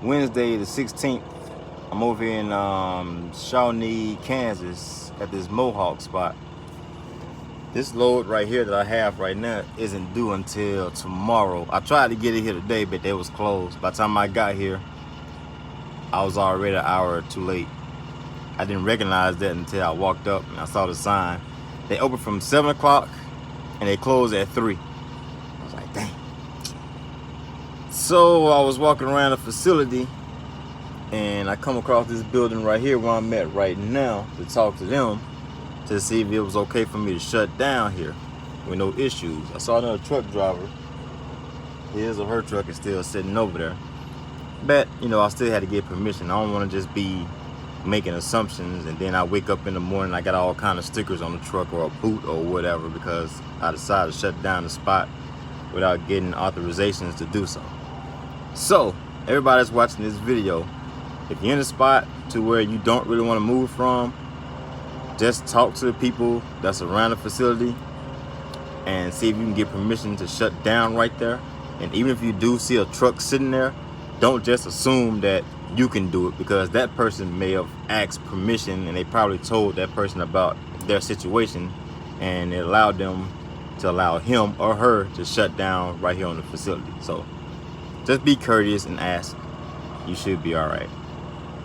Wednesday the 16th. I'm over here in Shawnee, Kansas at this Mohawk spot. This load right here that I have right now isn't due until tomorrow. I tried to get it here today, but they was closed. By the time I got here, I was already an hour too late. I didn't recognize that until I walked up and I saw the sign. They open from 7 o'clock and they close at 3. I was like, dang. So I was walking around the facility and I come across this building right here where I'm at right now to talk to them to see if it was okay for me to shut down here with no issues. I saw another truck driver. His or her truck is still sitting over there. But, you know, I still had to get permission. I don't want to just be making assumptions and then I wake up in the morning, I got all kind of stickers on the truck or a boot or whatever because I decided to shut down the spot without getting authorizations to do so. So, everybody that's watching this video, if you're in a spot to where you don't really want to move from, just talk to the people that's around the facility and see if you can get permission to shut down right there. And even if you do see a truck sitting there, don't just assume that you can do it, because that person may have asked permission and they probably told that person about their situation and it allowed them to allow him or her to shut down right here on the facility. So just be courteous and ask. You should be all right.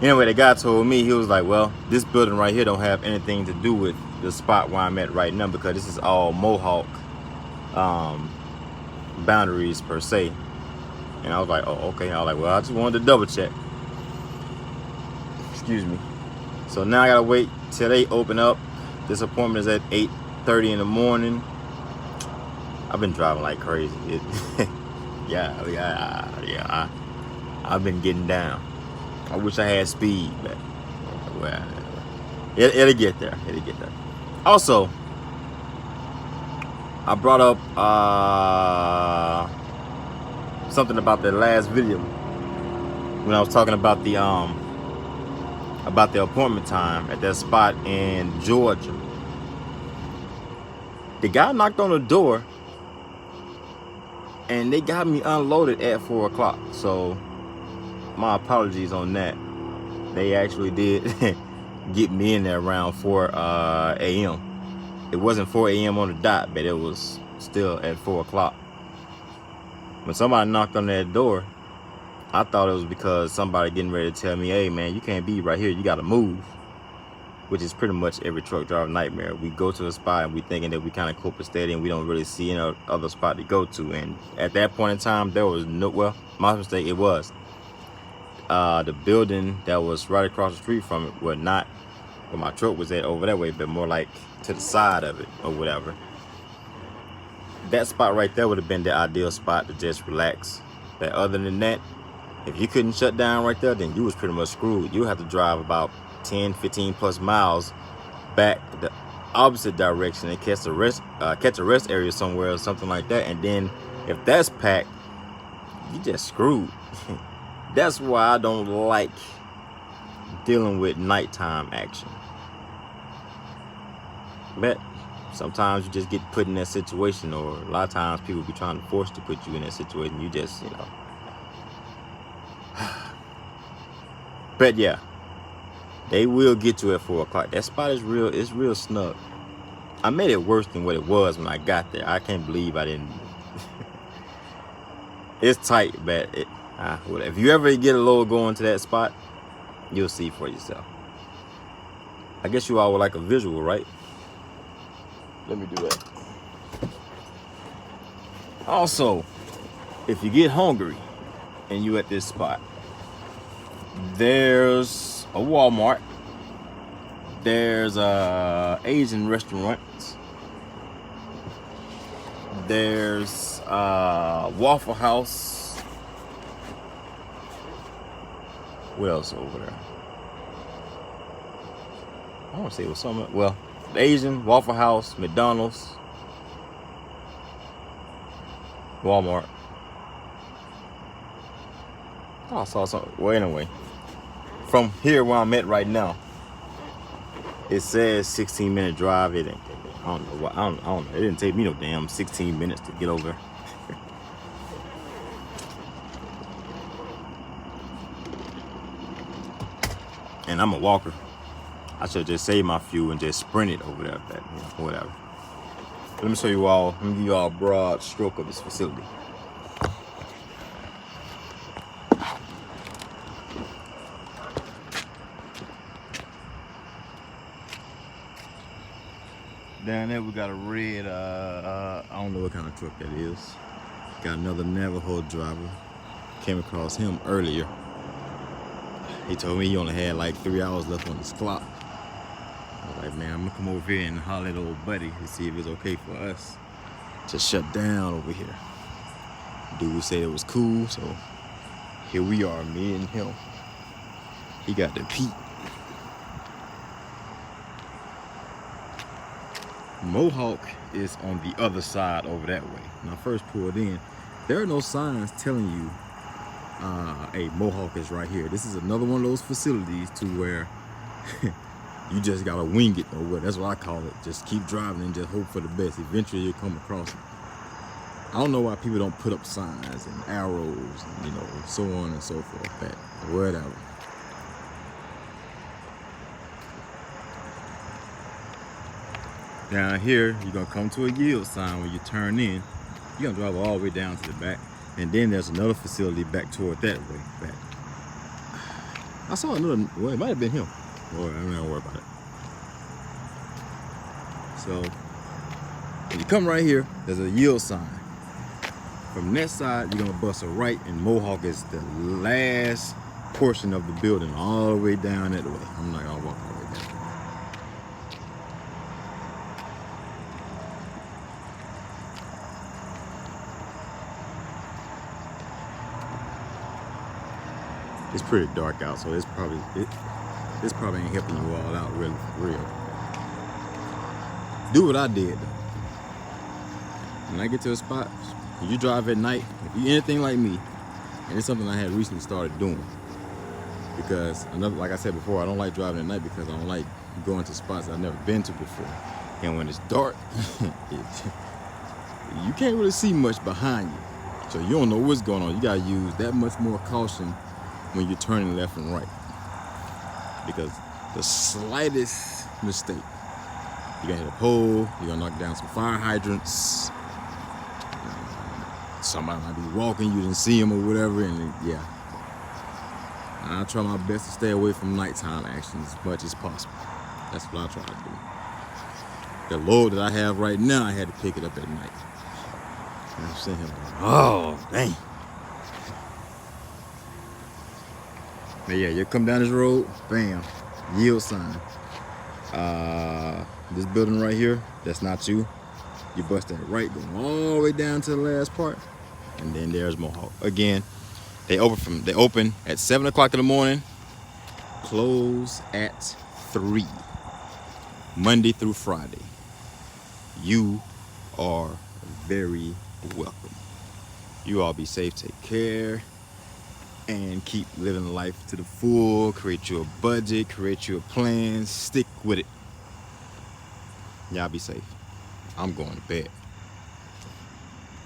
Anyway, the guy told me, he was like, well, this building right here don't have anything to do with the spot where I'm at right now because this is all Mohawk boundaries per se. And I was like, oh, okay. I was like, well, I just wanted to double check. Excuse me. So now I gotta wait till they open up. This appointment is at 8:30 in the morning. I've been driving like crazy. I've been getting down. I wish I had speed, but well, it'll get there. It'll get there. Also, I brought up something about the last video when I was talking about the appointment time at that spot in Georgia. The guy knocked on the door and they got me unloaded at 4 o'clock. So my apologies on that. They actually did get me in there around 4 a.m. It wasn't 4 a.m. on the dot, but it was still at 4 o'clock. When somebody knocked on that door, I thought it was because somebody getting ready to tell me, hey man, you can't be right here, you gotta move. Which is pretty much every truck driver nightmare. We go to a spot and we thinking that we kind of copacetic and we don't really see any other spot to go to. And at that point in time, there was no, well, my mistake, it was. The building that was right across the street from it, well, not where my truck was at over that way, but more like to the side of it or whatever. That spot right there would have been the ideal spot to just relax. But other than that, if you couldn't shut down right there, then you was pretty much screwed. You have to drive about 10, 15 plus miles back the opposite direction and catch a rest area somewhere or something like that. And then if that's packed, you just screwed. That's why I don't like dealing with nighttime action. But sometimes you just get put in that situation, or a lot of times people be trying to force to put you in that situation. You just, you know. But yeah, they will get you at 4 o'clock. That spot is real, it's real snug. I made it worse than what it was when I got there. I can't believe I didn't. It's tight, but if you ever get a load going to that spot, you'll see for yourself. I guess you all would like a visual, right? Let me do that. Also, if you get hungry and you at this spot, there's a Walmart, there's Asian restaurants, there's Waffle House. What else over there? I want to say it was something. Well, Asian, Waffle House, McDonald's, Walmart. Oh, I saw something. Well, anyway, from here where I'm at right now, it says 16-minute drive. It ain't. I don't know what. I don't know. It didn't take me no damn 16 minutes to get over. and I'm a walker. I should just save my fuel and just sprint it over there, but, you know, whatever. Let me show you all, let me give you all a broad stroke of this facility. Down there we got a red, I don't know what kind of truck that is. Got another Navajo driver. Came across him earlier. He told me he only had like 3 hours left on his clock. I was like, man, I'm gonna come over here and holler at old buddy to see if it's okay for us to shut down over here. Dude said it was cool, so here we are, me and him. He got the Pete. Mohawk is on the other side over that way. When I first pulled in, there are no signs telling you, hey, Mohawk is right here. This is another one of those facilities to where you just gotta wing it, or what? That's what I call it. Just keep driving and just hope for the best. Eventually you'll come across it. I don't know why people don't put up signs and arrows, and, you know, so on and so forth, that, whatever. Down here, you're gonna come to a yield sign when you turn in. You're gonna drive all the way down to the back. And then there's another facility back toward that way back. I saw another, well, it might have been him. Boy, I'm not gonna worry about it. So, when you come right here, there's a yield sign. From that side, you're gonna bust a right, and Mohawk is the last portion of the building, all the way down that way. I'm not gonna walk all the way down. It's pretty dark out, so it's probably ain't helping you all out really for real. Do what I did though. When I get to a spot, if you drive at night, if you anything like me, and it's something I had recently started doing, because like I said before, I don't like driving at night because I don't like going to spots I've never been to before. And when it's dark, you can't really see much behind you, so you don't know what's going on. You gotta use that much more caution when you're turning left and right, because the slightest mistake, you're gonna hit a pole, you're gonna knock down some fire hydrants, somebody might be walking, you didn't see him or whatever, and yeah. I try my best to stay away from nighttime action as much as possible. That's what I try to do. The load that I have right now, I had to pick it up at night. And I'm sitting here like, oh, dang. But yeah, you come down this road, bam, yield sign. This building right here, that's not you. You bust that right, going all the way down to the last part, and then there's Mohawk. Again, they open at 7 o'clock in the morning, close at 3, Monday through Friday. You are very welcome. You all be safe, take care, and keep living life to the full. Create you a budget, create you a plan, stick with it. Y'all be safe. I'm going to bed.